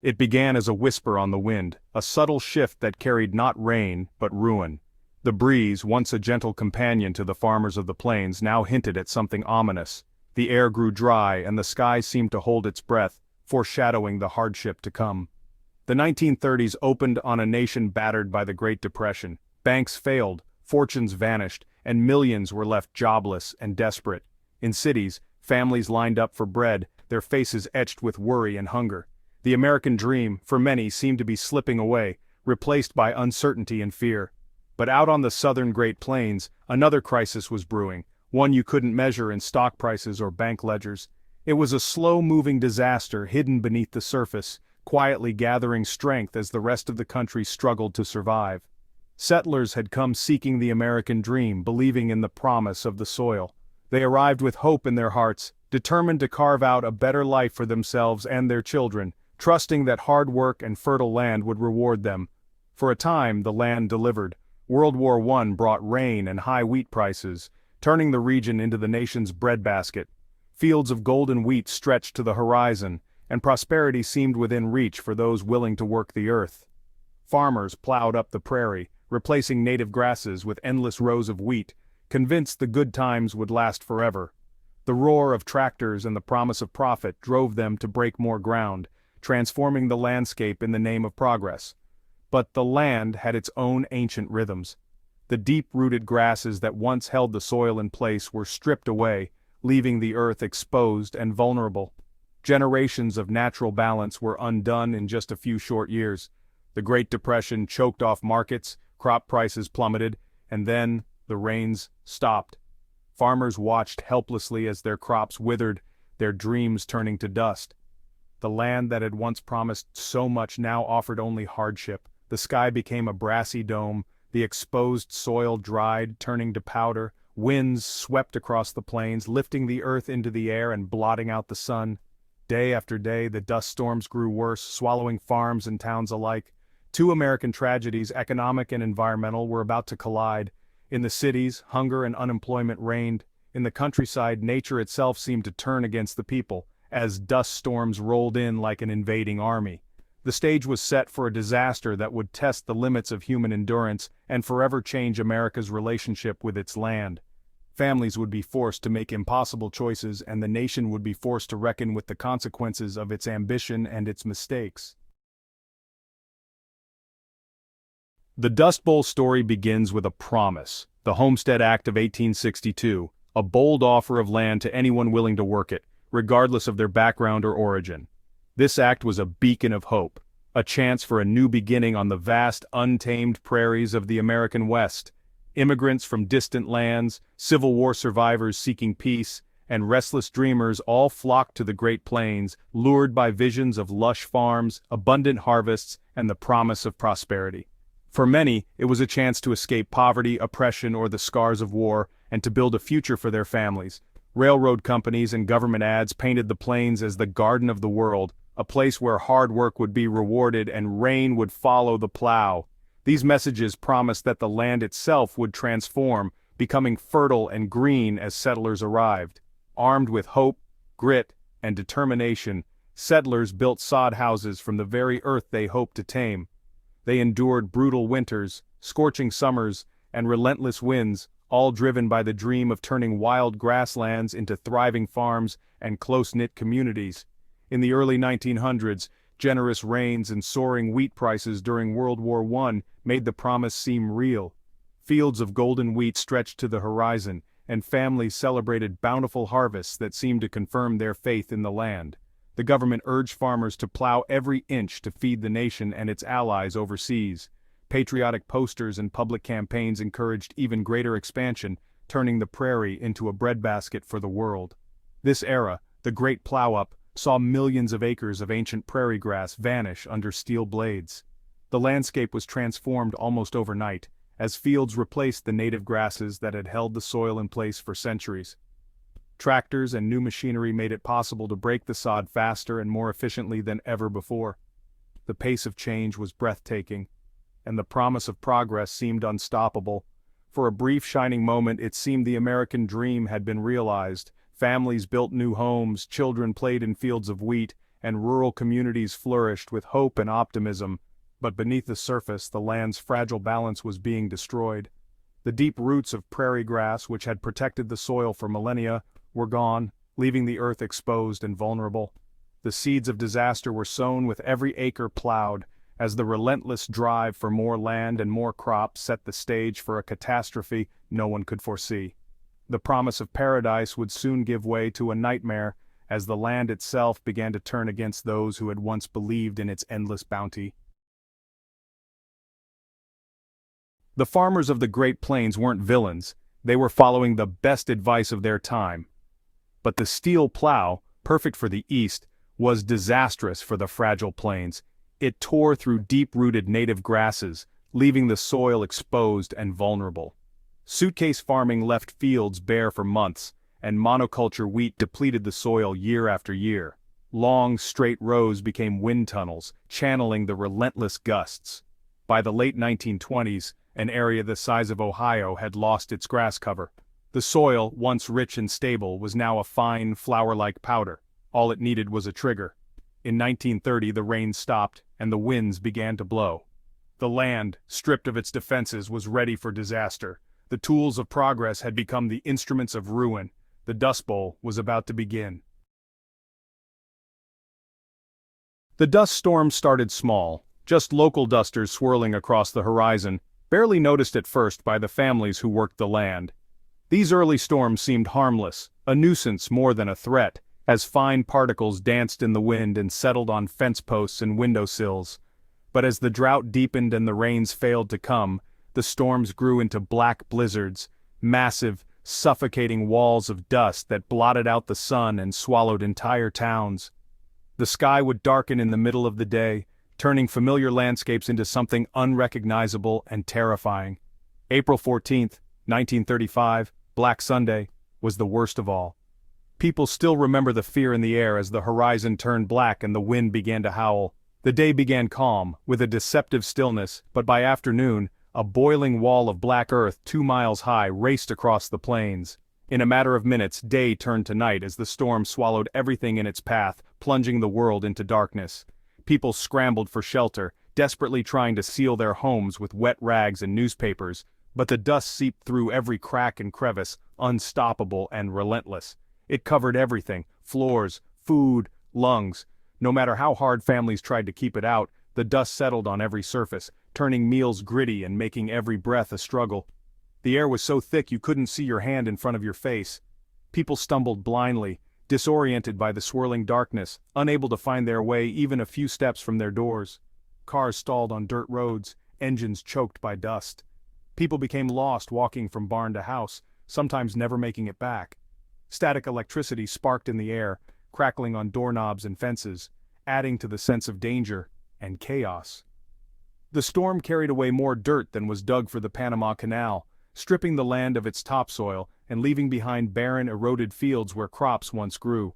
It began as a whisper on the wind, a subtle shift that carried not rain, but ruin. The breeze, once a gentle companion to the farmers of the plains, now hinted at something ominous. The air grew dry and the sky seemed to hold its breath, foreshadowing the hardship to come. The 1930s opened on a nation battered by the Great Depression. Banks failed, fortunes vanished, and millions were left jobless and desperate. In cities, families lined up for bread, their faces etched with worry and hunger. The American dream, for many, seemed to be slipping away, replaced by uncertainty and fear. But out on the southern Great Plains, another crisis was brewing, one you couldn't measure in stock prices or bank ledgers. It was a slow-moving disaster hidden beneath the surface, quietly gathering strength as the rest of the country struggled to survive. Settlers had come seeking the American dream, believing in the promise of the soil. They arrived with hope in their hearts, determined to carve out a better life for themselves and their children, trusting that hard work and fertile land would reward them. For a time, the land delivered. World War I brought rain and high wheat prices, turning the region into the nation's breadbasket. Fields of golden wheat stretched to the horizon, and prosperity seemed within reach for those willing to work the earth. Farmers plowed up the prairie, replacing native grasses with endless rows of wheat, convinced the good times would last forever. The roar of tractors and the promise of profit drove them to break more ground, transforming the landscape in the name of progress. But the land had its own ancient rhythms. The deep-rooted grasses that once held the soil in place were stripped away, leaving the earth exposed and vulnerable. Generations of natural balance were undone in just a few short years. The Great Depression choked off markets, crop prices plummeted, and then the rains stopped. Farmers watched helplessly as their crops withered, their dreams turning to dust. The land that had once promised so much now offered only hardship. The sky became a brassy dome, the exposed soil dried, turning to powder. Winds swept across the plains, lifting the earth into the air and blotting out the sun. Day after day, the dust storms grew worse, swallowing farms and towns alike. Two American tragedies, economic and environmental, were about to collide. In the cities, hunger and unemployment reigned. In the countryside, nature itself seemed to turn against the people, as dust storms rolled in like an invading army. The stage was set for a disaster that would test the limits of human endurance and forever change America's relationship with its land. Families would be forced to make impossible choices, and the nation would be forced to reckon with the consequences of its ambition and its mistakes. The Dust Bowl story begins with a promise, the Homestead Act of 1862, a bold offer of land to anyone willing to work it, regardless of their background or origin. This act was a beacon of hope, a chance for a new beginning on the vast, untamed prairies of the American West. Immigrants from distant lands, Civil War survivors seeking peace, and restless dreamers all flocked to the Great Plains, lured by visions of lush farms, abundant harvests, and the promise of prosperity. For many, it was a chance to escape poverty, oppression, or the scars of war, and to build a future for their families. Railroad companies and government ads painted the plains as the garden of the world, a place where hard work would be rewarded and rain would follow the plow. These messages promised that the land itself would transform, becoming fertile and green as settlers arrived. Armed with hope, grit, and determination, settlers built sod houses from the very earth they hoped to tame. They endured brutal winters, scorching summers, and relentless winds, all driven by the dream of turning wild grasslands into thriving farms and close-knit communities. In the early 1900s, generous rains and soaring wheat prices during World War I made the promise seem real. Fields of golden wheat stretched to the horizon, and families celebrated bountiful harvests that seemed to confirm their faith in the land. The government urged farmers to plow every inch to feed the nation and its allies overseas. Patriotic posters and public campaigns encouraged even greater expansion, turning the prairie into a breadbasket for the world. This era, the Great Plow-Up, saw millions of acres of ancient prairie grass vanish under steel blades. The landscape was transformed almost overnight, as fields replaced the native grasses that had held the soil in place for centuries. Tractors and new machinery made it possible to break the sod faster and more efficiently than ever before. The pace of change was breathtaking, and the promise of progress seemed unstoppable. For a brief shining moment it seemed the American dream had been realized. Families built new homes, children played in fields of wheat, and rural communities flourished with hope and optimism, but beneath the surface the land's fragile balance was being destroyed. The deep roots of prairie grass which had protected the soil for millennia were gone, leaving the earth exposed and vulnerable. The seeds of disaster were sown with every acre plowed, as the relentless drive for more land and more crops set the stage for a catastrophe no one could foresee. The promise of paradise would soon give way to a nightmare, as the land itself began to turn against those who had once believed in its endless bounty. The farmers of the Great Plains weren't villains, they were following the best advice of their time. But the steel plow, perfect for the East, was disastrous for the fragile plains. It tore through deep-rooted native grasses, leaving the soil exposed and vulnerable. Suitcase farming left fields bare for months, and monoculture wheat depleted the soil year after year. Long, straight rows became wind tunnels, channeling the relentless gusts. By the late 1920s, an area the size of Ohio had lost its grass cover. The soil, once rich and stable, was now a fine, flour-like powder. All it needed was a trigger. In 1930 the rain stopped, and the winds began to blow. The land, stripped of its defenses, was ready for disaster. The tools of progress had become the instruments of ruin. The Dust Bowl was about to begin. The dust storm started small, just local dusters swirling across the horizon, barely noticed at first by the families who worked the land. These early storms seemed harmless, a nuisance more than a threat, as fine particles danced in the wind and settled on fence posts and windowsills. But as the drought deepened and the rains failed to come, the storms grew into black blizzards, massive, suffocating walls of dust that blotted out the sun and swallowed entire towns. The sky would darken in the middle of the day, turning familiar landscapes into something unrecognizable and terrifying. April 14th, 1935, Black Sunday, was the worst of all. People still remember the fear in the air as the horizon turned black and the wind began to howl. The day began calm, with a deceptive stillness, but by afternoon, a boiling wall of black earth 2 miles high raced across the plains. In a matter of minutes, day turned to night as the storm swallowed everything in its path, plunging the world into darkness. People scrambled for shelter, desperately trying to seal their homes with wet rags and newspapers, but the dust seeped through every crack and crevice, unstoppable and relentless. It covered everything: floors, food, lungs. No matter how hard families tried to keep it out, the dust settled on every surface, turning meals gritty and making every breath a struggle. The air was so thick you couldn't see your hand in front of your face. People stumbled blindly, disoriented by the swirling darkness, unable to find their way even a few steps from their doors. Cars stalled on dirt roads, engines choked by dust. People became lost walking from barn to house, sometimes never making it back. Static electricity sparked in the air, crackling on doorknobs and fences, adding to the sense of danger and chaos. The storm carried away more dirt than was dug for the Panama Canal, stripping the land of its topsoil and leaving behind barren, eroded fields where crops once grew.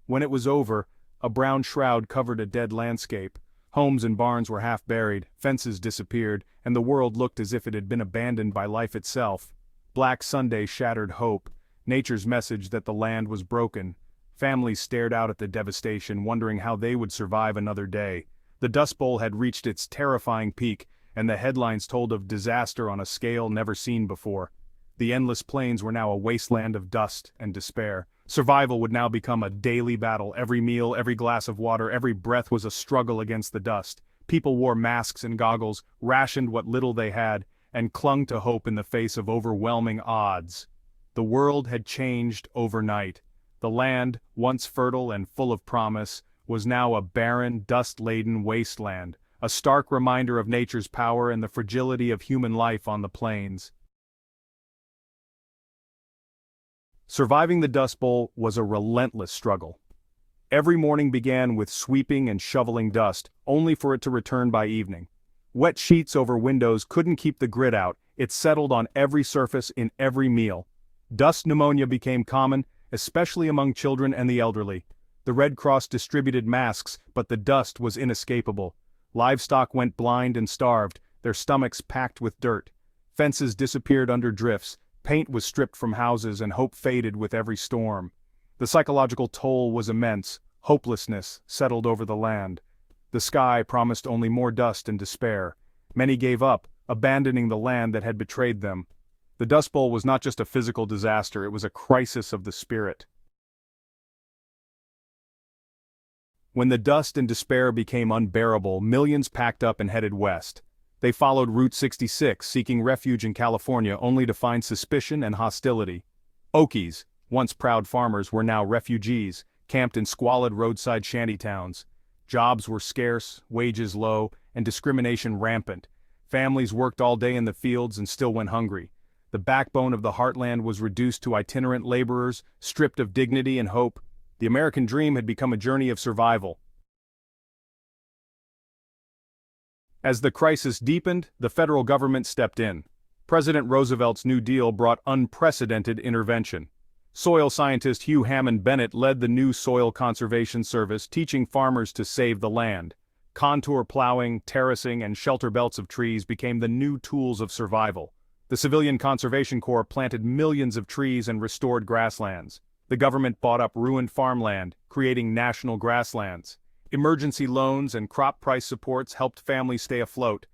When it was over, a brown shroud covered a dead landscape. Homes and barns were half buried, fences disappeared, and the world looked as if it had been abandoned by life itself. Black Sunday shattered hope, nature's message that the land was broken. Families stared out at the devastation, wondering how they would survive another day. The Dust Bowl had reached its terrifying peak, and the headlines told of disaster on a scale never seen before. The endless plains were now a wasteland of dust and despair. Survival would now become a daily battle. Every meal, every glass of water, every breath was a struggle against the dust. People wore masks and goggles, rationed what little they had, and clung to hope in the face of overwhelming odds. The world had changed overnight. The land, once fertile and full of promise, was now a barren, dust-laden wasteland, a stark reminder of nature's power and the fragility of human life on the plains. Surviving the Dust Bowl was a relentless struggle. Every morning began with sweeping and shoveling dust, only for it to return by evening. Wet sheets over windows couldn't keep the grit out, it settled on every surface in every meal. Dust pneumonia became common, especially among children and the elderly. The Red Cross distributed masks, but the dust was inescapable. Livestock went blind and starved, their stomachs packed with dirt. Fences disappeared under drifts, paint was stripped from houses and hope faded with every storm. The psychological toll was immense. Hopelessness settled over the land. The sky promised only more dust and despair. Many gave up, abandoning the land that had betrayed them. The Dust Bowl was not just a physical disaster, it was a crisis of the spirit. When the dust and despair became unbearable, millions packed up and headed west. They followed Route 66, seeking refuge in California only to find suspicion and hostility. Okies, once proud farmers, were now refugees, camped in squalid roadside shantytowns. Jobs were scarce, wages low, and discrimination rampant. Families worked all day in the fields and still went hungry. The backbone of the heartland was reduced to itinerant laborers, stripped of dignity and hope. The American dream had become a journey of survival. As the crisis deepened, the federal government stepped in. President Roosevelt's New Deal brought unprecedented intervention. Soil scientist Hugh Hammond Bennett led the new Soil Conservation Service, teaching farmers to save the land. Contour plowing, terracing, and shelter belts of trees became the new tools of survival. The Civilian Conservation Corps planted millions of trees and restored grasslands. The government bought up ruined farmland, creating national grasslands. Emergency loans and crop price supports helped families stay afloat.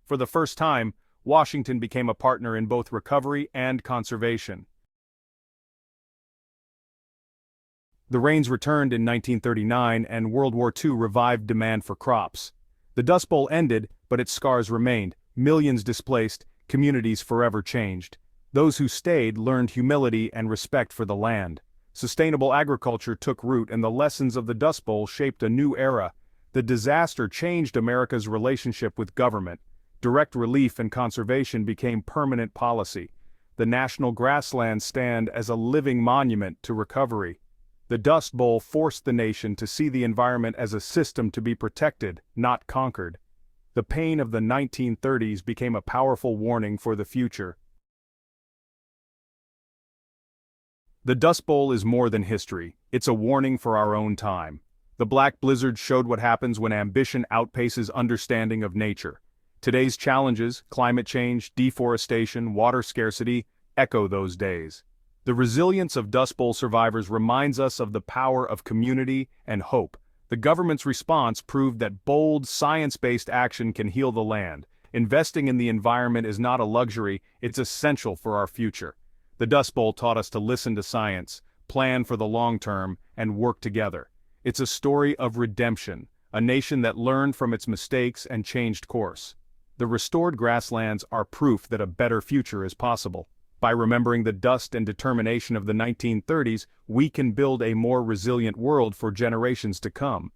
For the first time, Washington became a partner in both recovery and conservation. The rains returned in 1939 and World War II revived demand for crops. The Dust Bowl ended, but its scars remained. Millions displaced, communities forever changed. Those who stayed learned humility and respect for the land. Sustainable agriculture took root and the lessons of the Dust Bowl shaped a new era. The disaster changed America's relationship with government. Direct relief and conservation became permanent policy. The national grasslands stand as a living monument to recovery. The Dust Bowl forced the nation to see the environment as a system to be protected, not conquered. The pain of the 1930s became a powerful warning for the future. The Dust Bowl is more than history, it's a warning for our own time. The Black Blizzard showed what happens when ambition outpaces understanding of nature. Today's challenges, climate change, deforestation, water scarcity, echo those days. The resilience of Dust Bowl survivors reminds us of the power of community and hope. The government's response proved that bold, science-based action can heal the land. Investing in the environment is not a luxury, it's essential for our future. The Dust Bowl taught us to listen to science, plan for the long term, and work together. It's a story of redemption, a nation that learned from its mistakes and changed course. The restored grasslands are proof that a better future is possible. By remembering the dust and determination of the 1930s, we can build a more resilient world for generations to come.